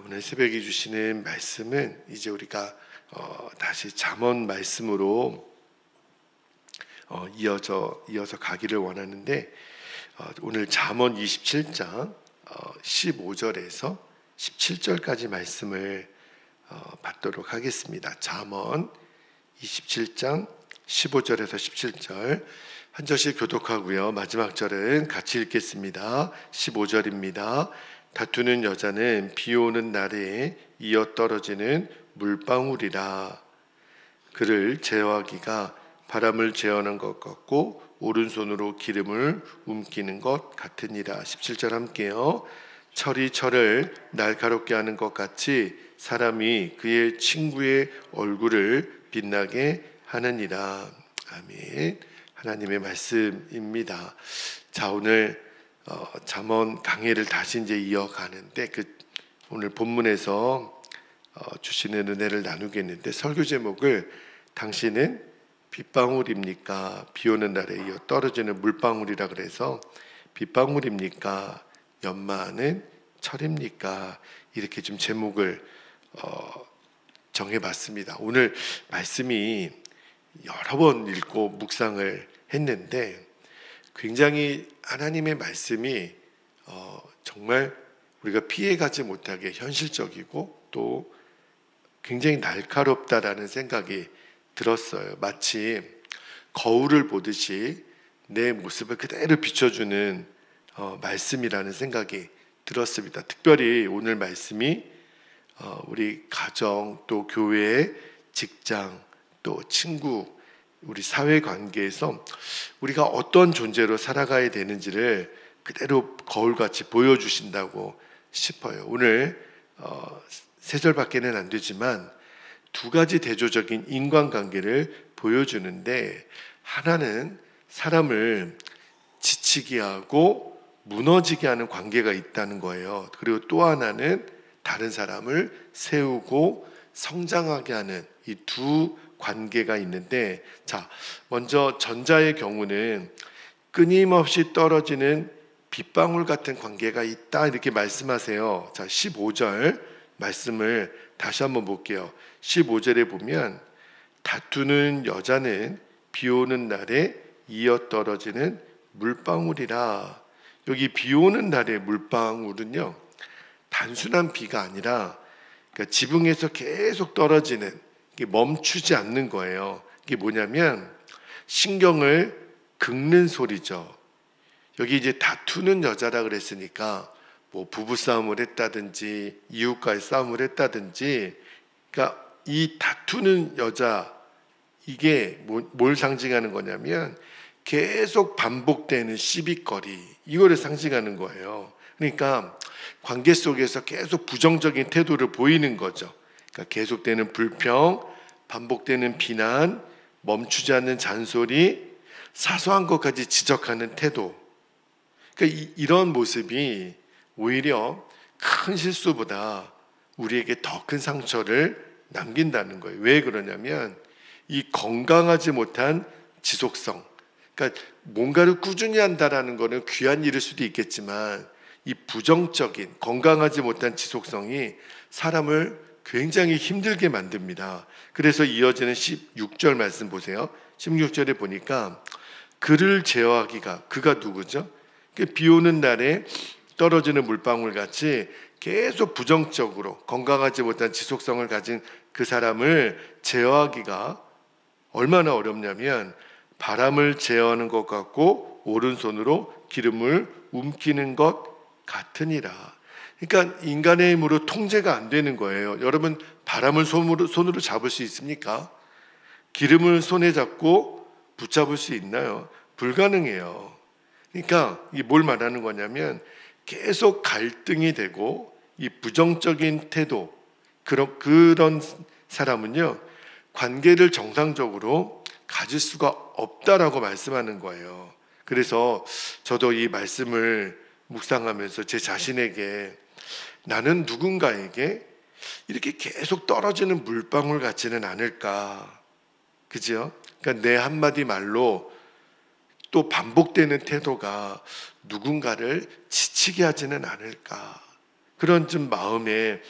오늘 새벽에 주시는 말씀은 이제 우리가 다시 잠언 말씀으로 이어서 가기를 원하는데, 오늘 잠언 27장 15절에서 17절까지 말씀을 받도록 하겠습니다. 잠언 27장 15절에서 17절 한 절씩 교독하고요. 마지막 절은 같이 읽겠습니다. 15절입니다. 다투는 여자는 비 오는 날에 이어 떨어지는 물방울이라. 그를 제어하기가 바람을 제어하는 것 같고 오른손으로 기름을 움키는 것 같으니라. 17절 함께요. 철이 철을 날카롭게 하는 것 같이 사람이 그의 친구의 얼굴을 빛나게 하느니라. 아멘. 하나님의 말씀입니다. 자, 오늘 잠언 강해를 다시 이제 이어가는데, 오늘 본문에서 주시는 은혜를 나누겠는데, 설교 제목을 당신은 빗방울입니까? 비 오는 날에 이어 떨어지는 물방울이라 그래서 빗방울입니까? 연마하는 철입니까? 이렇게 좀 제목을 정해봤습니다. 오늘 말씀이 여러 번 읽고 묵상을 했는데, 굉장히 하나님의 말씀이 정말 우리가 피해가지 못하게 현실적이고 또 굉장히 날카롭다라는 생각이 들었어요. 마치 거울을 보듯이 내 모습을 그대로 비춰주는 말씀이라는 생각이 들었습니다. 특별히 오늘 말씀이 우리 가정, 또 교회, 직장, 또 친구, 우리 사회관계에서 우리가 어떤 존재로 살아가야 되는지를 그대로 거울같이 보여주신다고 싶어요. 오늘 세 절밖에는 안 되지만 두 가지 대조적인 인간관계를 보여주는데, 하나는 사람을 지치게 하고 무너지게 하는 관계가 있다는 거예요. 그리고 또 하나는 다른 사람을 세우고 성장하게 하는 이 두 관계가 있는데, 자, 먼저 전자의 경우는 끊임없이 떨어지는 빗방울 같은 관계가 있다, 이렇게 말씀하세요. 자, 15절 말씀을 다시 한번 볼게요. 15절에 보면 다투는 여자는 비 오는 날에 이어 떨어지는 물방울이라. 여기 비 오는 날의 물방울은요, 단순한 비가 아니라 그러니까 지붕에서 계속 떨어지는, 이게 멈추지 않는 거예요. 이게 뭐냐면 신경을 긁는 소리죠. 여기 이제 다투는 여자라 그랬으니까 뭐 부부싸움을 했다든지 이웃과의 싸움을 했다든지, 그러니까 이 다투는 여자, 이게 뭘 상징하는 거냐면 계속 반복되는 시비거리, 이거를 상징하는 거예요. 그러니까 관계 속에서 계속 부정적인 태도를 보이는 거죠. 그러니까 계속되는 불평, 반복되는 비난, 멈추지 않는 잔소리, 사소한 것까지 지적하는 태도. 그러니까 이런 모습이 오히려 큰 실수보다 우리에게 더 큰 상처를 남긴다는 거예요. 왜 그러냐면 이 건강하지 못한 지속성, 그러니까 뭔가를 꾸준히 한다라는 것은 귀한 일일 수도 있겠지만, 이 부정적인 건강하지 못한 지속성이 사람을 굉장히 힘들게 만듭니다. 그래서 이어지는 16절 말씀 보세요. 16절에 보니까 그를 제어하기가, 그가 누구죠? 비 오는 날에 떨어지는 물방울 같이 계속 부정적으로 건강하지 못한 지속성을 가진 그 사람을 제어하기가 얼마나 어렵냐면 바람을 제어하는 것 같고 오른손으로 기름을 움키는 것 같으니라. 그러니까 인간의 힘으로 통제가 안 되는 거예요. 여러분, 바람을 손으로 잡을 수 있습니까? 기름을 손에 잡고 붙잡을 수 있나요? 불가능해요. 그러니까 이게 뭘 말하는 거냐면 계속 갈등이 되고 이 부정적인 태도, 그런 사람은요, 관계를 정상적으로 가질 수가 없다라고 말씀하는 거예요. 그래서 저도 이 말씀을 묵상하면서 제 자신에게, 나는 누군가에게 이렇게 계속 떨어지는 물방울 같지는 않을까, 그죠? 그러니까 내 한마디 말로 또 반복되는 태도가 누군가를 지치게 하지는 않을까, 그런 좀 마음에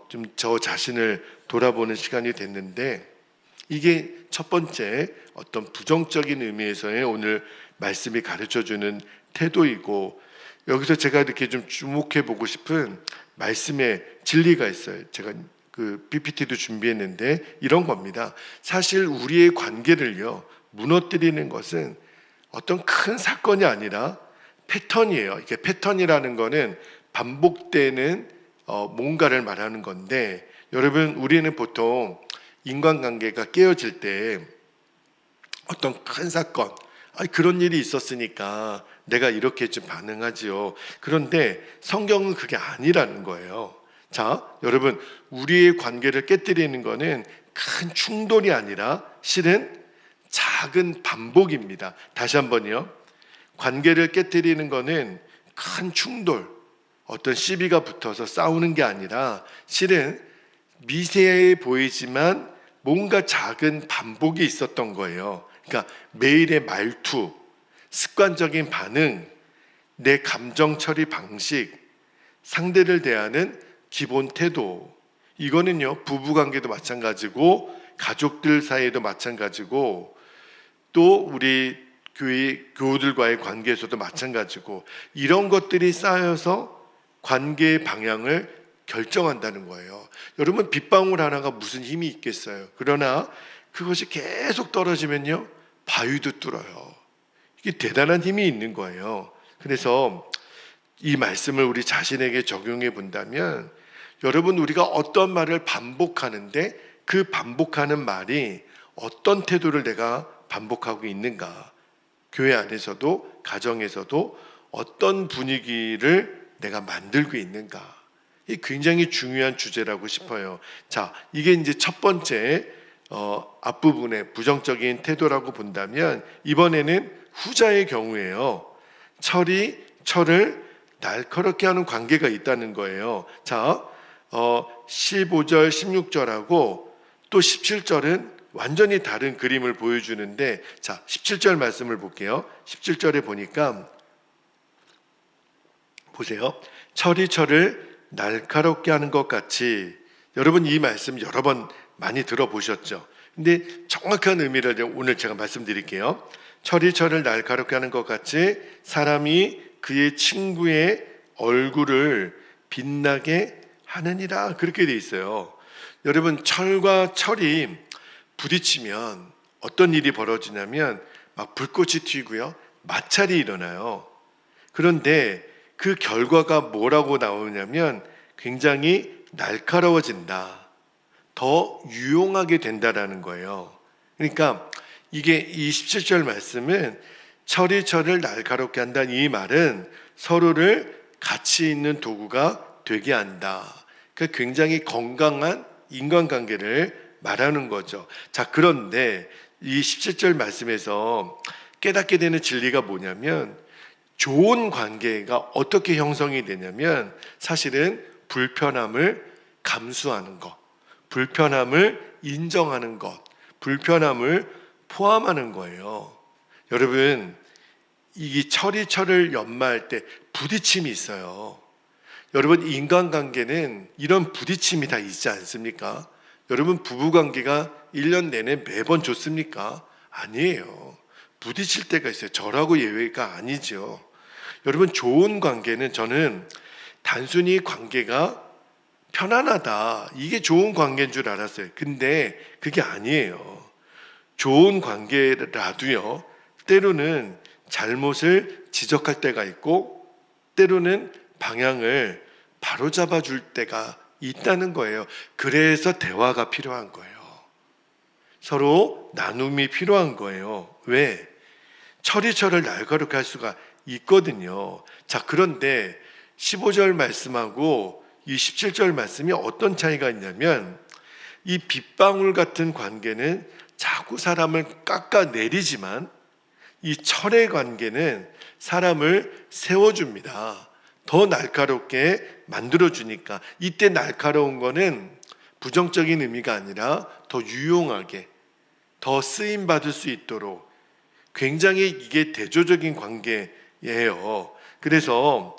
좀 저 자신을 돌아보는 시간이 됐는데, 이게 첫 번째 어떤 부정적인 의미에서의 오늘 말씀이 가르쳐주는 태도이고, 여기서 제가 이렇게 좀 주목해 보고 싶은 말씀의 진리가 있어요. 제가 그 PPT도 준비했는데 이런 겁니다. 사실 우리의 관계를요 무너뜨리는 것은 어떤 큰 사건이 아니라 패턴이에요. 이게 패턴이라는 거는 반복되는 뭔가를 말하는 건데, 여러분, 우리는 보통 인간관계가 깨어질 때 어떤 큰 사건, 그런 일이 있었으니까 내가 이렇게 좀 반응하지요. 그런데 성경은 그게 아니라는 거예요. 자, 여러분, 우리의 관계를 깨뜨리는 거는 큰 충돌이 아니라 실은 작은 반복입니다. 다시 한번요. 관계를 깨뜨리는 거는 큰 충돌, 어떤 시비가 붙어서 싸우는 게 아니라 실은 미세해 보이지만 뭔가 작은 반복이 있었던 거예요. 그러니까 매일의 말투, 습관적인 반응, 내 감정 처리 방식, 상대를 대하는 기본 태도, 이거는요 부부관계도 마찬가지고 가족들 사이에도 마찬가지고 또 우리 교우들과의 관계에서도 마찬가지고, 이런 것들이 쌓여서 관계의 방향을 결정한다는 거예요. 여러분, 빗방울 하나가 무슨 힘이 있겠어요? 그러나 그것이 계속 떨어지면요 바위도 뚫어요. 이게 대단한 힘이 있는 거예요. 그래서 이 말씀을 우리 자신에게 적용해 본다면, 여러분, 우리가 어떤 말을 반복하는데 그 반복하는 말이 어떤 태도를 내가 반복하고 있는가, 교회 안에서도 가정에서도 어떤 분위기를 내가 만들고 있는가, 이 굉장히 중요한 주제라고 싶어요. 자, 이게 이제 첫 번째 앞부분의 부정적인 태도라고 본다면, 이번에는 후자의 경우에요. 철이 철을 날카롭게 하는 관계가 있다는 거예요. 자, 15절, 16절하고 또 17절은 완전히 다른 그림을 보여주는데, 자, 17절 말씀을 볼게요. 17절에 보니까 보세요. 철이 철을 날카롭게 하는 것 같이, 여러분 이 말씀 여러 번 많이 들어보셨죠? 근데 정확한 의미를 오늘 제가 말씀드릴게요. 철이 철을 날카롭게 하는 것 같이 사람이 그의 친구의 얼굴을 빛나게 하느니라, 그렇게 돼 있어요. 여러분, 철과 철이 부딪히면 어떤 일이 벌어지냐면 막 불꽃이 튀고요, 마찰이 일어나요. 그런데 그 결과가 뭐라고 나오냐면 굉장히 날카로워진다, 더 유용하게 된다라는 거예요. 그러니까 이게 이 17절 말씀은 철이 철을 날카롭게 한다는 이 말은 서로를 가치 있는 도구가 되게 한다, 그 굉장히 건강한 인간관계를 말하는 거죠. 자, 그런데 이 17절 말씀에서 깨닫게 되는 진리가 뭐냐면, 좋은 관계가 어떻게 형성이 되냐면 사실은 불편함을 감수하는 것, 불편함을 인정하는 것, 불편함을 포함하는 거예요. 여러분, 이 철이 철을 연마할 때 부딪힘이 있어요. 여러분, 인간관계는 이런 부딪힘이 다 있지 않습니까? 여러분, 부부관계가 1년 내내 매번 좋습니까? 아니에요. 부딪힐 때가 있어요. 저라고 예외가 아니죠. 여러분, 좋은 관계는 저는 단순히 관계가 편안하다, 이게 좋은 관계인 줄 알았어요. 근데 그게 아니에요. 좋은 관계라도요, 때로는 잘못을 지적할 때가 있고 때로는 방향을 바로잡아 줄 때가 있다는 거예요. 그래서 대화가 필요한 거예요. 서로 나눔이 필요한 거예요. 왜? 철이 철을 날카롭게 할 수가 있거든요. 자, 그런데 15절 말씀하고 이 17절 말씀이 어떤 차이가 있냐면, 이 빗방울 같은 관계는 자꾸 사람을 깎아내리지만 이 철의 관계는 사람을 세워줍니다. 더 날카롭게 만들어주니까. 이때 날카로운 거는 부정적인 의미가 아니라 더 유용하게, 더 쓰임받을 수 있도록 굉장히 이게 대조적인 관계예요. 그래서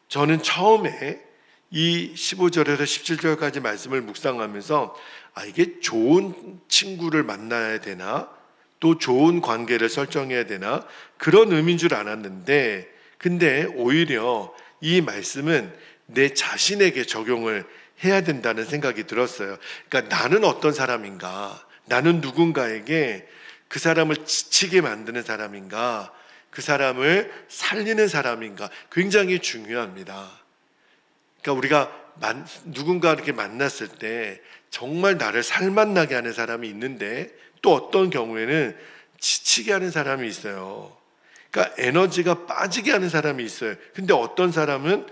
저는 처음에 이 15절에서 17절까지 말씀을 묵상하면서 이게 좋은 친구를 만나야 되나, 또 좋은 관계를 설정해야 되나, 그런 의미인 줄 알았는데, 근데 오히려 이 말씀은 내 자신에게 적용을 해야 된다는 생각이 들었어요. 그러니까 나는 어떤 사람인가, 나는 누군가에게 그 사람을 지치게 만드는 사람인가, 그 사람을 살리는 사람인가, 굉장히 중요합니다. 그러니까 우리가 누군가 이렇게 만났을 때 정말 나를 살맛나게 하는 사람이 있는데, 또 어떤 경우에는 지치게 하는 사람이 있어요. 그러니까 에너지가 빠지게 하는 사람이 있어요. 근데 어떤 사람은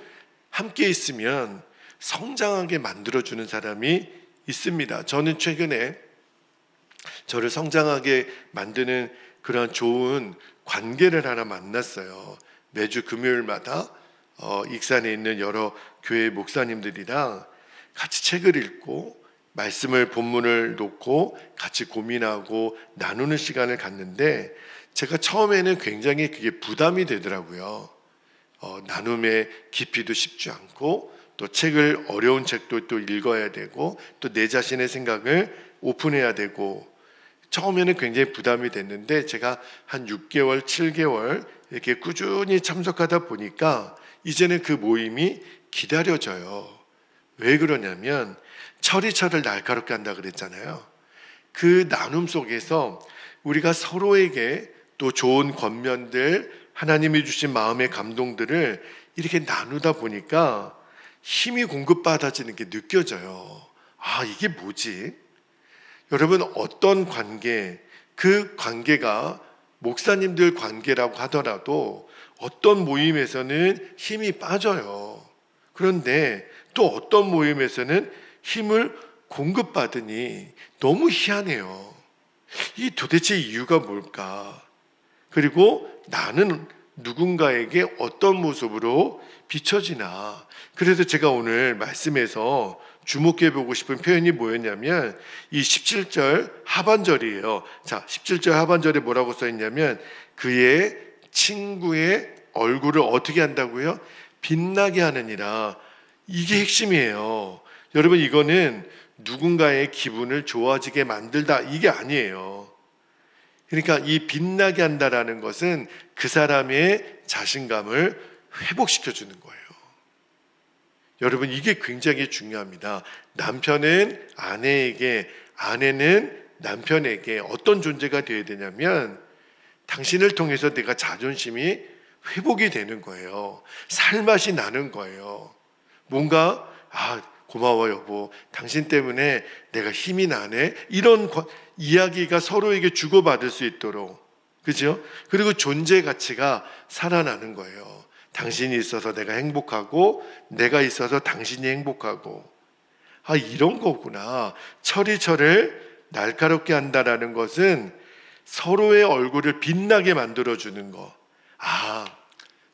함께 있으면 성장하게 만들어주는 사람이 있습니다. 저는 최근에 저를 성장하게 만드는 그런 좋은 관계를 하나 만났어요. 매주 금요일마다 익산에 있는 여러 교회 목사님들이랑 같이 책을 읽고 말씀을 본문을 놓고 같이 고민하고 나누는 시간을 갖는데, 제가 처음에는 굉장히 그게 부담이 되더라고요. 나눔의 깊이도 쉽지 않고, 또 책을 어려운 책도 또 읽어야 되고, 또 내 자신의 생각을 오픈해야 되고, 처음에는 굉장히 부담이 됐는데, 제가 한 6개월, 7개월 이렇게 꾸준히 참석하다 보니까 이제는 그 모임이 기다려져요. 왜 그러냐면 철이 날카롭게 한다 그랬잖아요. 그 나눔 속에서 우리가 서로에게 또 좋은 권면들, 하나님이 주신 마음의 감동들을 이렇게 나누다 보니까 힘이 공급받아지는 게 느껴져요. 이게 뭐지? 여러분, 어떤 관계, 그 관계가 목사님들 관계라고 하더라도 어떤 모임에서는 힘이 빠져요. 그런데 또 어떤 모임에서는 힘을 공급받으니 너무 희한해요. 이 도대체 이유가 뭘까? 그리고 나는 누군가에게 어떤 모습으로 비춰지나? 그래서 제가 오늘 말씀에서 주목해 보고 싶은 표현이 뭐였냐면 이 17절 하반절이에요. 자, 17절 하반절에 뭐라고 써 있냐면 그의 친구의 얼굴을 어떻게 한다고요? 빛나게 하느니라. 이게 핵심이에요. 여러분, 이거는 누군가의 기분을 좋아지게 만들다, 이게 아니에요. 그러니까 이 빛나게 한다라는 것은 그 사람의 자신감을 회복시켜 주는 거예요. 여러분, 이게 굉장히 중요합니다. 남편은 아내에게, 아내는 남편에게 어떤 존재가 되어야 되냐면 당신을 통해서 내가 자존심이 회복이 되는 거예요. 살맛이 나는 거예요. 뭔가 고마워 여보, 당신 때문에 내가 힘이 나네, 이런 이야기가 서로에게 주고받을 수 있도록, 그죠? 그리고 존재 가치가 살아나는 거예요. 당신이 있어서 내가 행복하고 내가 있어서 당신이 행복하고, 이런 거구나. 철을 날카롭게 한다라는 것은 서로의 얼굴을 빛나게 만들어주는 거.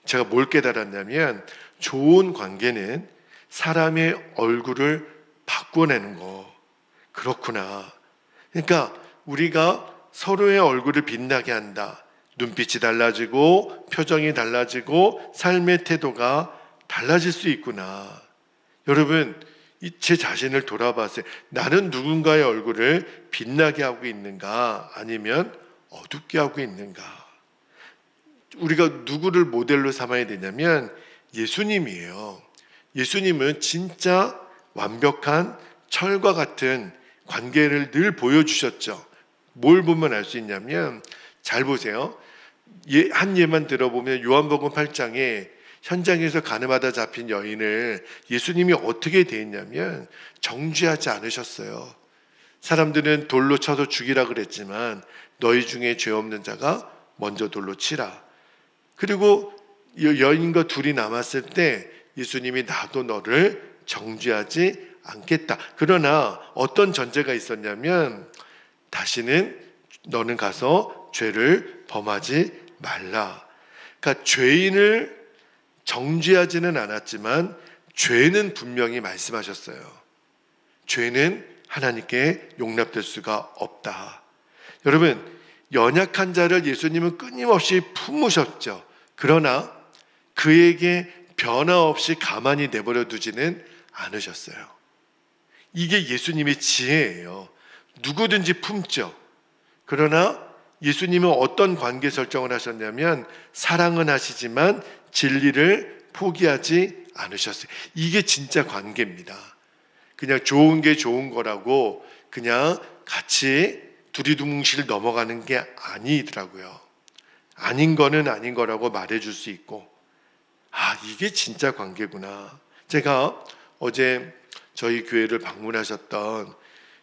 제가 뭘 깨달았냐면 좋은 관계는 사람의 얼굴을 바꿔내는 거. 그렇구나. 그러니까 우리가 서로의 얼굴을 빛나게 한다. 눈빛이 달라지고 표정이 달라지고 삶의 태도가 달라질 수 있구나. 여러분, 제 자신을 돌아봤어요. 나는 누군가의 얼굴을 빛나게 하고 있는가, 아니면 어둡게 하고 있는가? 우리가 누구를 모델로 삼아야 되냐면 예수님이에요. 예수님은 진짜 완벽한 철과 같은 관계를 늘 보여주셨죠. 뭘 보면 알 수 있냐면, 잘 보세요. 한 예만 들어보면 요한복음 8장에 현장에서 간음하다 잡힌 여인을 예수님이 어떻게 대했냐면 정죄하지 않으셨어요. 사람들은 돌로 쳐서 죽이라 그랬지만 너희 중에 죄 없는 자가 먼저 돌로 치라. 그리고 여인과 둘이 남았을 때 예수님이 나도 너를 정죄하지 않겠다. 그러나 어떤 전제가 있었냐면 다시는 너는 가서 죄를 범하지 말라. 그러니까 죄인을 정죄하지는 않았지만 죄는 분명히 말씀하셨어요. 죄는 하나님께 용납될 수가 없다. 여러분, 연약한 자를 예수님은 끊임없이 품으셨죠. 그러나 그에게 변화 없이 가만히 내버려 두지는 않으셨어요. 이게 예수님의 지혜예요. 누구든지 품죠. 그러나 예수님은 어떤 관계 설정을 하셨냐면 사랑은 하시지만 진리를 포기하지 않으셨어요. 이게 진짜 관계입니다. 그냥 좋은 게 좋은 거라고 그냥 같이 두리둥실 넘어가는 게 아니더라고요. 아닌 거는 아닌 거라고 말해줄 수 있고, 이게 진짜 관계구나. 제가 어제 저희 교회를 방문하셨던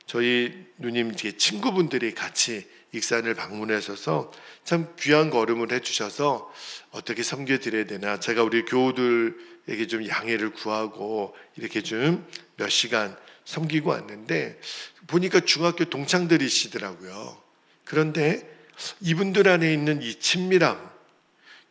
저희 누님 친구분들이 같이 익산을 방문하셔서 참 귀한 걸음을 해주셔서 어떻게 섬겨드려야 되나, 제가 우리 교우들에게 좀 양해를 구하고 이렇게 좀 몇 시간 섬기고 왔는데 보니까 중학교 동창들이시더라고요. 그런데 이분들 안에 있는 이 친밀함,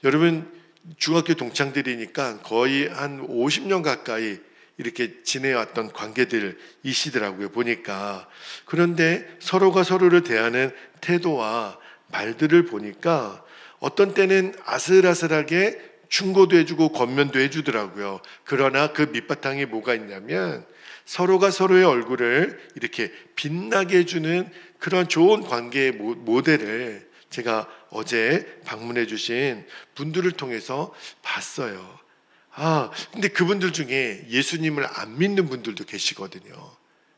여러분 중학교 동창들이니까 거의 한 50년 가까이 이렇게 지내왔던 관계들이시더라고요, 보니까. 그런데 서로가 서로를 대하는 태도와 말들을 보니까 어떤 때는 아슬아슬하게 충고도 해주고 권면도 해주더라고요. 그러나 그 밑바탕에 뭐가 있냐면 서로가 서로의 얼굴을 이렇게 빛나게 해주는 그런 좋은 관계의 모델을 제가 어제 방문해 주신 분들을 통해서 봤어요. 근데 그분들 중에 예수님을 안 믿는 분들도 계시거든요.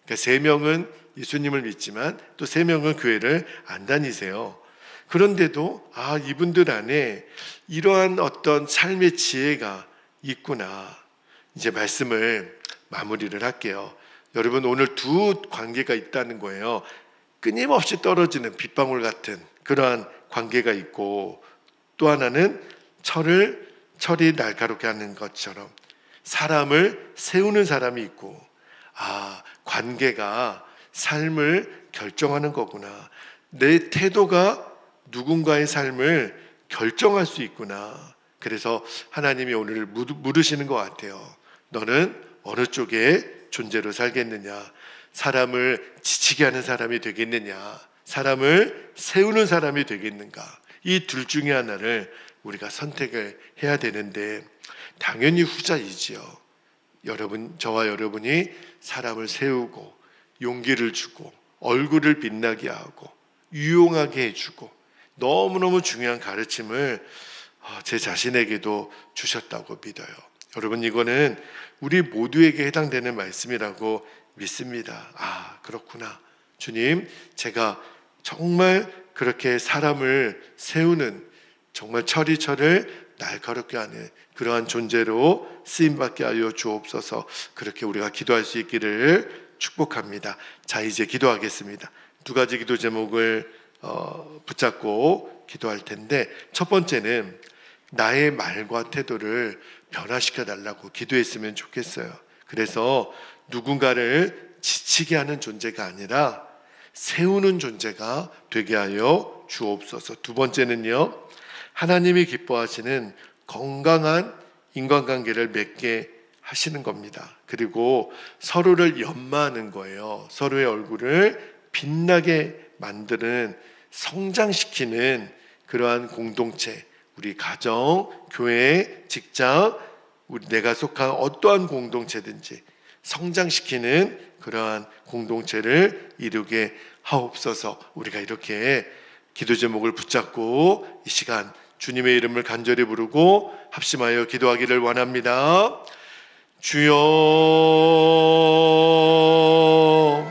그러니까 3명은 예수님을 믿지만 또 3명은 교회를 안 다니세요. 그런데도 이분들 안에 이러한 어떤 삶의 지혜가 있구나. 이제 말씀을 마무리를 할게요. 여러분, 오늘 두 관계가 있다는 거예요. 끊임없이 떨어지는 빗방울 같은 그러한 관계가 있고, 또 하나는 철이 날카롭게 하는 것처럼 사람을 세우는 사람이 있고, 관계가 삶을 결정하는 거구나. 내 태도가 누군가의 삶을 결정할 수 있구나. 그래서 하나님이 오늘 물으시는 것 같아요. 너는 어느 쪽의 존재로 살겠느냐? 사람을 지치게 하는 사람이 되겠느냐? 사람을 세우는 사람이 되겠는가? 이 둘 중에 하나를 우리가 선택을 해야 되는데 당연히 후자이지요. 저와 여러분이 사람을 세우고 용기를 주고 얼굴을 빛나게 하고 유용하게 해주고 너무너무 중요한 가르침을 제 자신에게도 주셨다고 믿어요. 여러분, 이거는 우리 모두에게 해당되는 말씀이라고 믿습니다. 그렇구나. 주님, 제가 정말 그렇게 사람을 세우는, 정말 철을 날카롭게 하는 그러한 존재로 쓰임받게 하여 주옵소서. 그렇게 우리가 기도할 수 있기를 축복합니다. 자, 이제 기도하겠습니다. 2가지 기도 제목을 붙잡고 기도할 텐데, 첫 번째는 나의 말과 태도를 변화시켜 달라고 기도했으면 좋겠어요. 그래서 누군가를 지치게 하는 존재가 아니라 세우는 존재가 되게 하여 주옵소서. 2번째는요, 하나님이 기뻐하시는 건강한 인간관계를 맺게 하시는 겁니다. 그리고 서로를 연마하는 거예요. 서로의 얼굴을 빛나게 만드는, 성장시키는 그러한 공동체, 우리 가정, 교회, 직장, 내가 속한 어떠한 공동체든지 성장시키는 그러한 공동체를 이루게 하옵소서. 우리가 이렇게 기도 제목을 붙잡고 이 시간 주님의 이름을 간절히 부르고 합심하여 기도하기를 원합니다. 주여